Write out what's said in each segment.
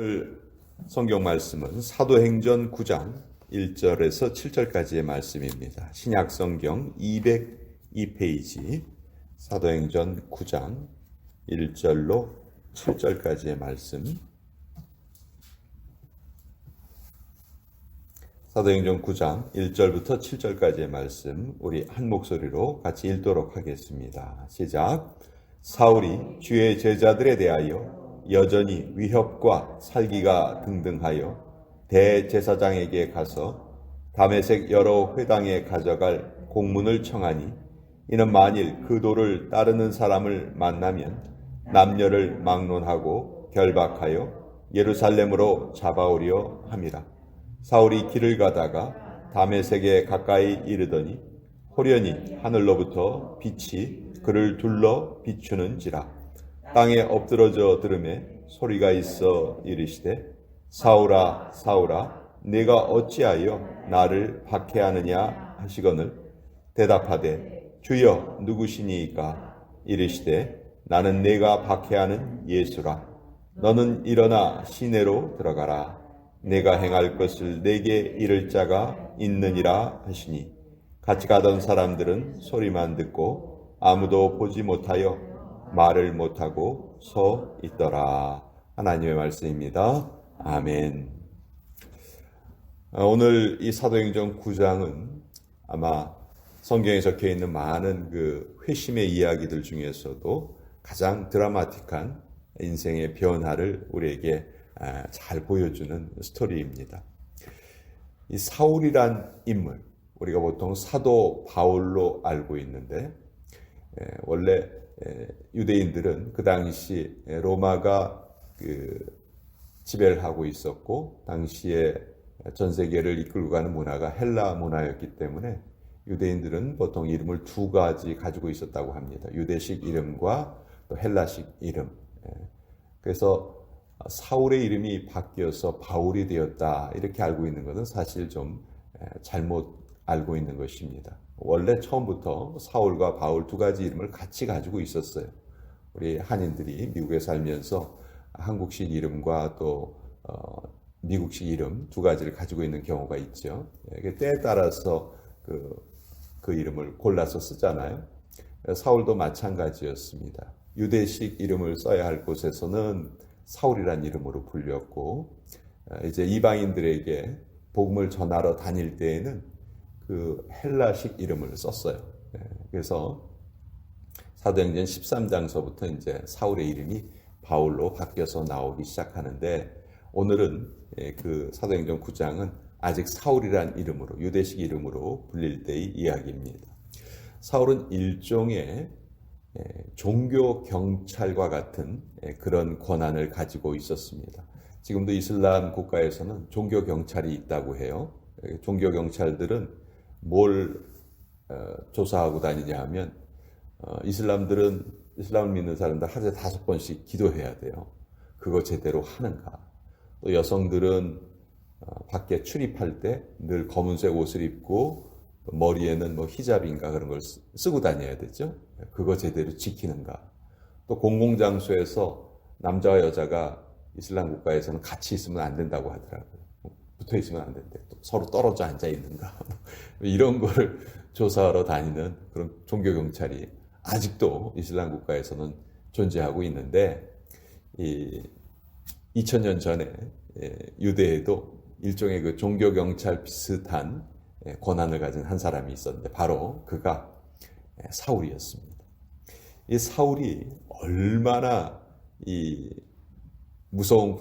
오늘 성경 말씀은 사도행전 9장 1절에서 7절까지의 말씀입니다. 신약 성경 202페이지 사도행전 9장 1절로 7절까지의 말씀. 사도행전 9장 1절부터 7절까지의 말씀 우리 한 목소리로 같이 읽도록 하겠습니다. 시작. 사울이 주의 제자들에 대하여 여전히 위협과 살기가 등등하여 대제사장에게 가서 다메섹 여러 회당에 가져갈 공문을 청하니, 이는 만일 그 도를 따르는 사람을 만나면 남녀를 막론하고 결박하여 예루살렘으로 잡아오려 함이라. 사울이 길을 가다가 다메섹에 가까이 이르더니 호련히 하늘로부터 빛이 그를 둘러 비추는지라. 땅에 엎드러져 들으매 소리가 있어 이르시되, 사울아 사울아 네가 어찌하여 나를 박해하느냐 하시거늘, 대답하되 주여 누구시니이까? 이르시되 나는 네가 박해하는 예수라. 너는 일어나 시내로 들어가라. 내가 행할 것을 네게 이를 자가 있느니라 하시니, 같이 가던 사람들은 소리만 듣고 아무도 보지 못하여 말을 못하고 서 있더라. 하나님의 말씀입니다. 아멘. 오늘 이 사도행전 9장은 아마 성경에 적혀 있는 많은 그 회심의 이야기들 중에서도 가장 드라마틱한 인생의 변화를 우리에게 잘 보여주는 스토리입니다. 이 사울이란 인물, 우리가 보통 사도 바울로 알고 있는데, 원래 유대인들은 그 당시 로마가 지배를 하고 있었고, 당시에 전 세계를 이끌고 가는 문화가 헬라 문화였기 때문에 유대인들은 보통 이름을 두 가지 가지고 있었다고 합니다. 유대식 이름과 또 헬라식 이름. 그래서 사울의 이름이 바뀌어서 바울이 되었다, 이렇게 알고 있는 것은 사실 좀 잘못 알고 있는 것입니다. 원래 처음부터 사울과 바울 두 가지 이름을 같이 가지고 있었어요. 우리 한인들이 미국에 살면서 한국식 이름과 또 미국식 이름 두 가지를 가지고 있는 경우가 있죠. 때에 따라서 그 이름을 골라서 쓰잖아요. 사울도 마찬가지였습니다. 유대식 이름을 써야 할 곳에서는 사울이란 이름으로 불렸고, 이제 이방인들에게 복음을 전하러 다닐 때에는 그 헬라식 이름을 썼어요. 그래서 사도행전 13장서부터 이제 사울의 이름이 바울로 바뀌어서 나오기 시작하는데, 오늘은 그 사도행전 9장은 아직 사울이란 이름으로, 유대식 이름으로 불릴 때의 이야기입니다. 사울은 일종의 종교 경찰과 같은 그런 권한을 가지고 있었습니다. 지금도 이슬람 국가에서는 종교 경찰이 있다고 해요. 종교 경찰들은 뭘 조사하고 다니냐 하면, 이슬람을 믿는 사람들 하루에 5번씩 기도해야 돼요. 그거 제대로 하는가. 또 여성들은 밖에 출입할 때 늘 검은색 옷을 입고 머리에는 뭐 히잡인가 그런 걸 쓰고 다녀야 되죠. 그거 제대로 지키는가. 또 공공장소에서 남자와 여자가 이슬람 국가에서는 같이 있으면 안 된다고 하더라고요. 붙어 있으면 안 된대. 또 서로 떨어져 앉아 있는가. 이런 거를 조사하러 다니는 그런 종교 경찰이 아직도 이슬람 국가에서는 존재하고 있는데, 2000년 전에 유대에도 일종의 그 종교 경찰 비슷한 권한을 가진 한 사람이 있었는데, 바로 그가 사울이었습니다. 이 사울이 얼마나 이 무서운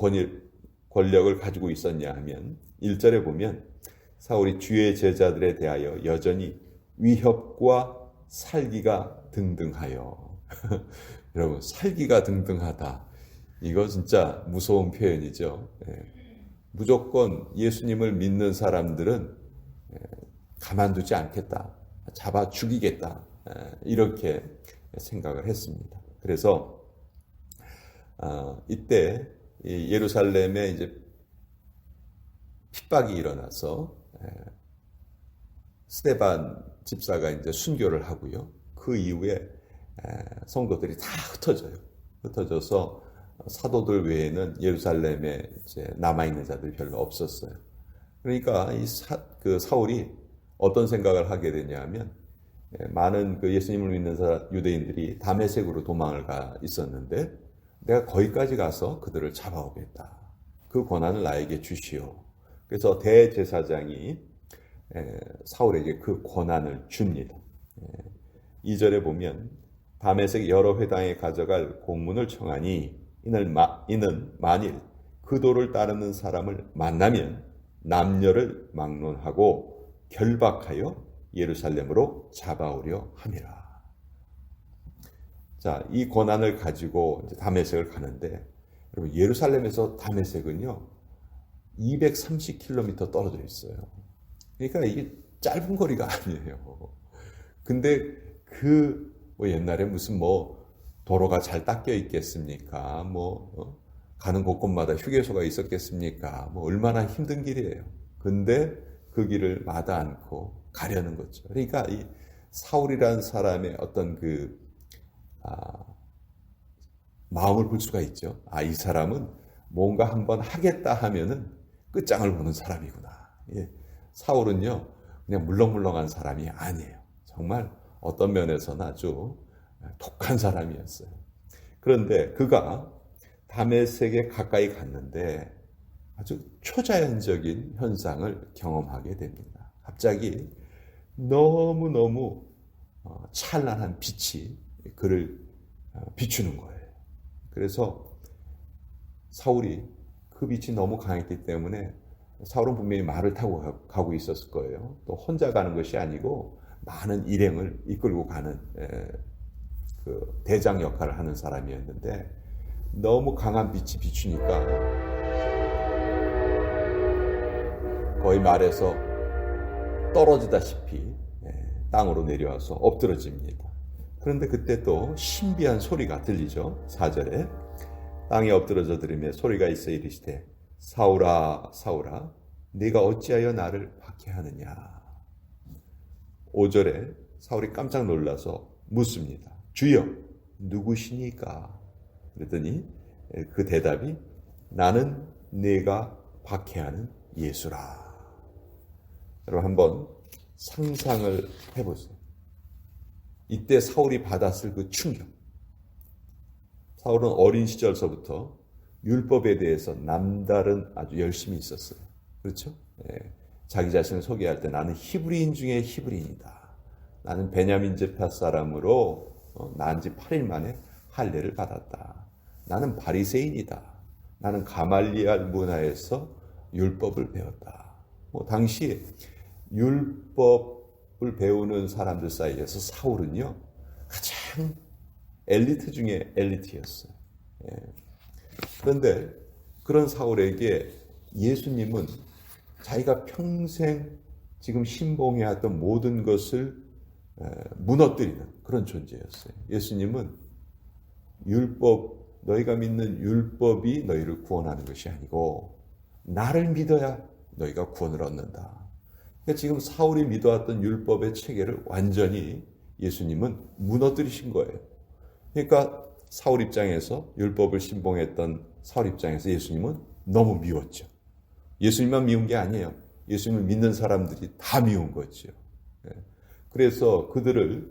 권력을 가지고 있었냐 하면, 1절에 보면 사울이 주의 제자들에 대하여 여전히 위협과 살기가 등등하여. 여러분, 살기가 등등하다, 이거 진짜 무서운 표현이죠. 무조건 예수님을 믿는 사람들은 가만두지 않겠다, 잡아 죽이겠다, 이렇게 생각을 했습니다. 그래서 이때 예루살렘에 이제 핍박이 일어나서 스데반 집사가 이제 순교를 하고요. 그 이후에 성도들이 다 흩어져요. 흩어져서 사도들 외에는 예루살렘에 이제 남아있는 자들이 별로 없었어요. 그러니까 그 사울이 어떤 생각을 하게 되냐면, 많은 그 예수님을 믿는 유대인들이 다메섹으로 도망을 가 있었는데, 내가 거기까지 가서 그들을 잡아오겠다. 그 권한을 나에게 주시오. 그래서 대제사장이 사울에게 그 권한을 줍니다. 2절에 보면 다메섹 여러 회당에 가져갈 공문을 청하니 이는 만일 그 도를 따르는 사람을 만나면 남녀를 막론하고 결박하여 예루살렘으로 잡아오려 함이라. 자, 이 권한을 가지고 이제 다메섹을 가는데, 여러분 예루살렘에서 다메섹은요 230km 떨어져 있어요. 그러니까 이게 짧은 거리가 아니에요. 근데 뭐 옛날에 무슨 뭐 도로가 잘 닦여 있겠습니까? 가는 곳곳마다 휴게소가 있었겠습니까? 얼마나 힘든 길이에요. 근데 그 길을 마다 않고 가려는 거죠. 그러니까 이 사울이라는 사람의 어떤 마음을 볼 수가 있죠. 이 사람은 뭔가 한번 하겠다 하면은 끝장을 보는 사람이구나. 예. 사울은요, 그냥 물렁물렁한 사람이 아니에요. 정말 어떤 면에서는 아주 독한 사람이었어요. 그런데 그가 다메섹에 가까이 갔는데 아주 초자연적인 현상을 경험하게 됩니다. 갑자기 너무너무 찬란한 빛이 그를 비추는 거예요. 그래서 사울이 그 빛이 너무 강했기 때문에, 사울은 분명히 말을 타고 가고 있었을 거예요. 또 혼자 가는 것이 아니고 많은 일행을 이끌고 가는 그 대장 역할을 하는 사람이었는데, 너무 강한 빛이 비추니까 거의 말해서 떨어지다시피 땅으로 내려와서 엎드러집니다. 그런데 그때 또 신비한 소리가 들리죠. 4절에 땅에 엎드러져 들으며 소리가 있어 이르시되 사울아 사울아 네가 어찌하여 나를 박해하느냐. 5절에 사울이 깜짝 놀라서 묻습니다. 주여 누구시니까? 그랬더니 그 대답이 나는 네가 박해하는 예수라. 여러분 한번 상상을 해보세요. 이때 사울이 받았을 그 충격. 사울은 어린 시절서부터 율법에 대해서 남다른 아주 열심히 있었어요. 그렇죠? 자기 자신을 소개할 때 나는 히브리인 중에 히브리인이다. 나는 베냐민 지파 사람으로 난 지 8일 만에 할례를 받았다. 나는 바리새인이다. 나는 가말리알 문화에서 율법을 배웠다. 당시 율법을 배우는 사람들 사이에서 사울은요 가장 엘리트 중에 엘리트였어요. 그런데 그런 사울에게 예수님은 자기가 평생 지금 신봉해왔던 모든 것을 무너뜨리는 그런 존재였어요. 예수님은 너희가 믿는 율법이 너희를 구원하는 것이 아니고 나를 믿어야 너희가 구원을 얻는다. 그러니까 지금 사울이 믿어왔던 율법의 체계를 완전히 예수님은 무너뜨리신 거예요. 그러니까 사울 입장에서, 율법을 신봉했던 사울 입장에서 예수님은 너무 미웠죠. 예수님만 미운 게 아니에요. 예수님을 믿는 사람들이 다 미운 거죠. 그래서 그들을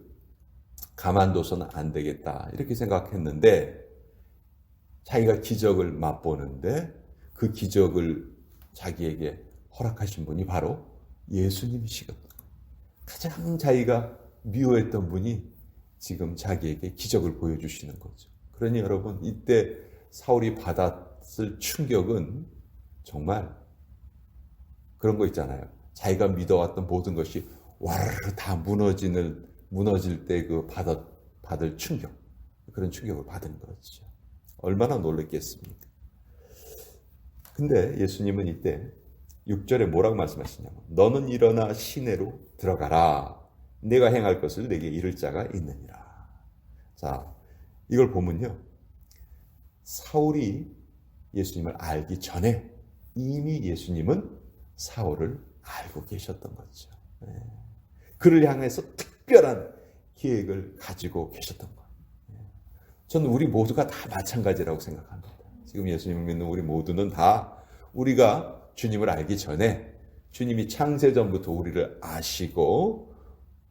가만둬서는 안 되겠다 이렇게 생각했는데, 자기가 기적을 맛보는데 그 기적을 자기에게 허락하신 분이 바로 예수님이시거든요. 가장 자기가 미워했던 분이 지금 자기에게 기적을 보여주시는 거죠. 그러니 여러분, 이때 사울이 받았을 충격은 정말 그런 거 있잖아요. 자기가 믿어왔던 모든 것이 와르르 다 무너질 때 그 받을 충격, 그런 충격을 받은 거죠. 얼마나 놀랐겠습니까? 근데 예수님은 이때 6절에 뭐라고 말씀하시냐면 너는 일어나 시내로 들어가라. 내가 행할 것을 내게 이를 자가 있느니라. 자, 이걸 보면요, 사울이 예수님을 알기 전에 이미 예수님은 사울을 알고 계셨던 거죠. 그를 향해서 특별한 계획을 가지고 계셨던 거예요. 저는 우리 모두가 다 마찬가지라고 생각합니다. 지금 예수님을 믿는 우리 모두는 다 우리가 주님을 알기 전에 주님이 창세 전부터 우리를 아시고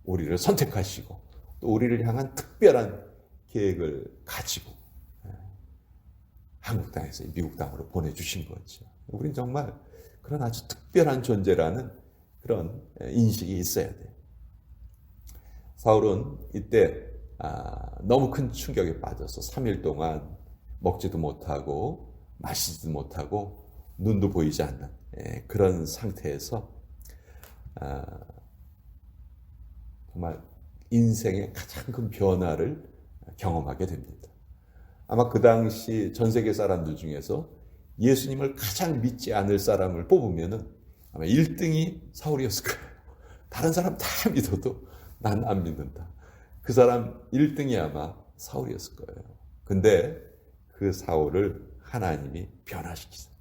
우리를 선택하시고 또 우리를 향한 특별한 계획을 가지고 한국 땅에서 미국 땅으로 보내주신 거죠. 우리는 정말 그런 아주 특별한 존재라는 그런 인식이 있어야 돼요. 사울은 이때 너무 큰 충격에 빠져서 3일 동안 먹지도 못하고 마시지도 못하고 눈도 보이지 않는 그런 상태에서 정말 인생의 가장 큰 변화를 경험하게 됩니다. 아마 그 당시 전 세계 사람들 중에서 예수님을 가장 믿지 않을 사람을 뽑으면은 아마 1등이 사울이었을 거예요. 다른 사람 다 믿어도 난 안 믿는다. 그 사람 1등이 아마 사울이었을 거예요. 근데 그 사울을 하나님이 변화시키세요.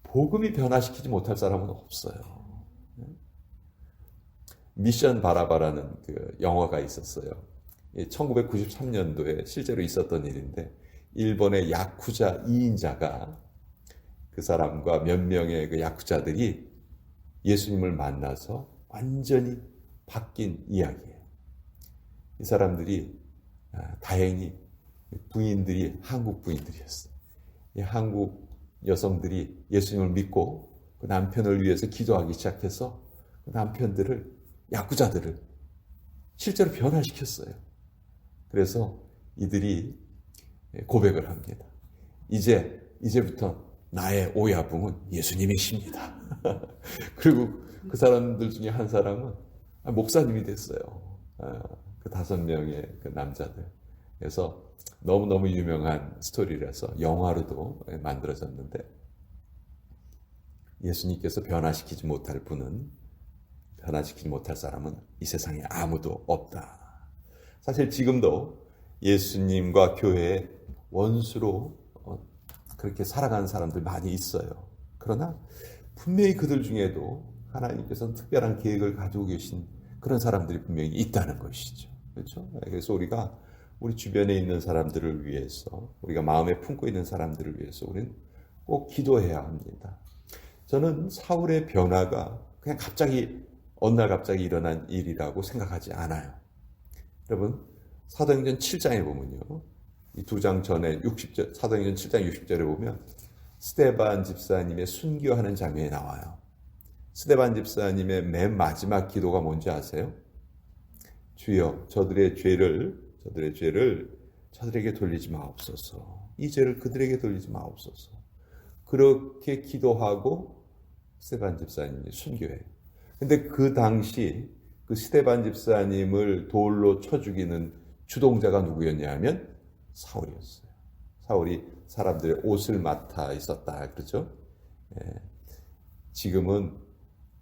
복음이 변화시키지 못할 사람은 없어요. 미션 바라바라는 그 영화가 있었어요. 1993년도에 실제로 있었던 일인데 일본의 야쿠자 2인자가 그 사람과 몇 명의 그 야쿠자들이 예수님을 만나서 완전히 바뀐 이야기예요. 이 사람들이 다행히 부인들이 한국 부인들이었어요. 이 한국 여성들이 예수님을 믿고 그 남편을 위해서 기도하기 시작해서 그 남편들을 야쿠자들을 실제로 변화시켰어요. 그래서 이들이 고백을 합니다. 이제부터 나의 오야붕은 예수님이십니다. 그리고 그 사람들 중에 한 사람은 목사님이 됐어요. 그 5명의 그 남자들. 그래서 너무너무 유명한 스토리라서 영화로도 만들어졌는데 예수님께서 변화시키지 못할 분은 변화시키지 못할 사람은 이 세상에 아무도 없다. 사실 지금도 예수님과 교회의 원수로 그렇게 살아가는 사람들 많이 있어요. 그러나 분명히 그들 중에도 하나님께서는 특별한 계획을 가지고 계신 그런 사람들이 분명히 있다는 것이죠. 그렇죠? 그래서 우리가 우리 주변에 있는 사람들을 위해서, 우리가 마음에 품고 있는 사람들을 위해서 우리는 꼭 기도해야 합니다. 저는 사울의 변화가 그냥 어느 날 갑자기 일어난 일이라고 생각하지 않아요. 여러분, 사도행전 7장에 보면요. 이 2장 전에 사도행전 7장 60절에 보면 스데반 집사님의 순교하는 장면이 나와요. 스데반 집사님의 맨 마지막 기도가 뭔지 아세요? 주여, 저들의 죄를 저들에게 돌리지 마옵소서. 이 죄를 그들에게 돌리지 마옵소서. 그렇게 기도하고 스데반 집사님이 순교해요. 근데 그 당시 그 스데반 집사님을 돌로 쳐 죽이는 주동자가 누구였냐면 사울이었어요. 사울이 사람들의 옷을 맡아 있었다. 그렇죠? 지금은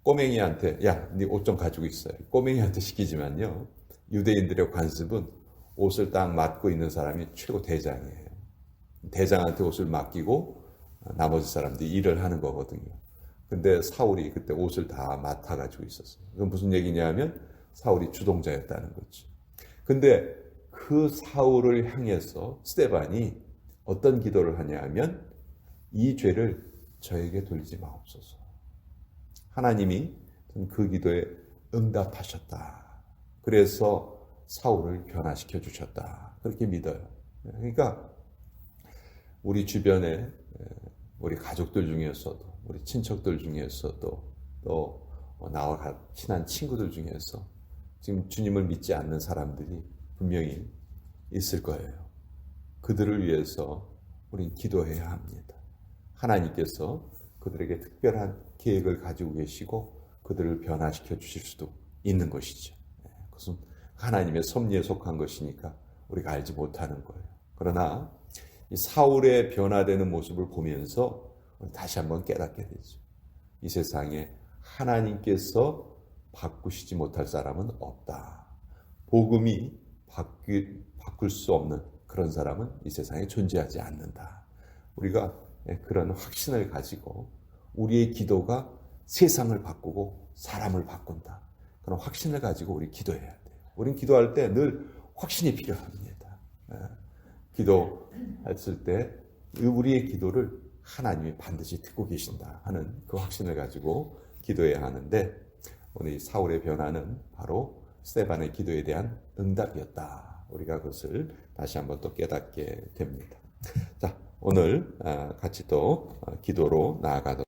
꼬맹이한테 야, 네 옷 좀 가지고 있어요. 꼬맹이한테 시키지만요. 유대인들의 관습은 옷을 딱 맡고 있는 사람이 최고 대장이에요. 대장한테 옷을 맡기고 나머지 사람들이 일을 하는 거거든요. 근데 사울이 그때 옷을 다 맡아가지고 있었어요. 그건 무슨 얘기냐면 사울이 주동자였다는 거죠. 근데 그 사울을 향해서 스데반이 어떤 기도를 하냐면 이 죄를 저에게 돌리지 마옵소서. 하나님이 그 기도에 응답하셨다. 그래서 사울을 변화시켜 주셨다. 그렇게 믿어요. 그러니까 우리 주변에 우리 가족들 중에서도 우리 친척들 중에서도 또 나와 친한 친구들 중에서 지금 주님을 믿지 않는 사람들이 분명히 있을 거예요. 그들을 위해서 우린 기도해야 합니다. 하나님께서 그들에게 특별한 계획을 가지고 계시고 그들을 변화시켜 주실 수도 있는 것이죠. 그것은 하나님의 섭리에 속한 것이니까 우리가 알지 못하는 거예요. 그러나 이 사울의 변화되는 모습을 보면서 다시 한번 깨닫게 되죠. 이 세상에 하나님께서 바꾸시지 못할 사람은 없다. 복음이 바꿀 수 없는 그런 사람은 이 세상에 존재하지 않는다. 우리가 그런 확신을 가지고 우리의 기도가 세상을 바꾸고 사람을 바꾼다. 그런 확신을 가지고 우리 기도해야 돼요. 우리는 기도할 때 늘 확신이 필요합니다. 기도했을 때 우리의 기도를 하나님이 반드시 듣고 계신다 하는 그 확신을 가지고 기도해야 하는데, 오늘 이 사울의 변화는 바로 스데반의 기도에 대한 응답이었다. 우리가 그것을 다시 한번 또 깨닫게 됩니다. 자, 오늘 같이 또 기도로 나아가도록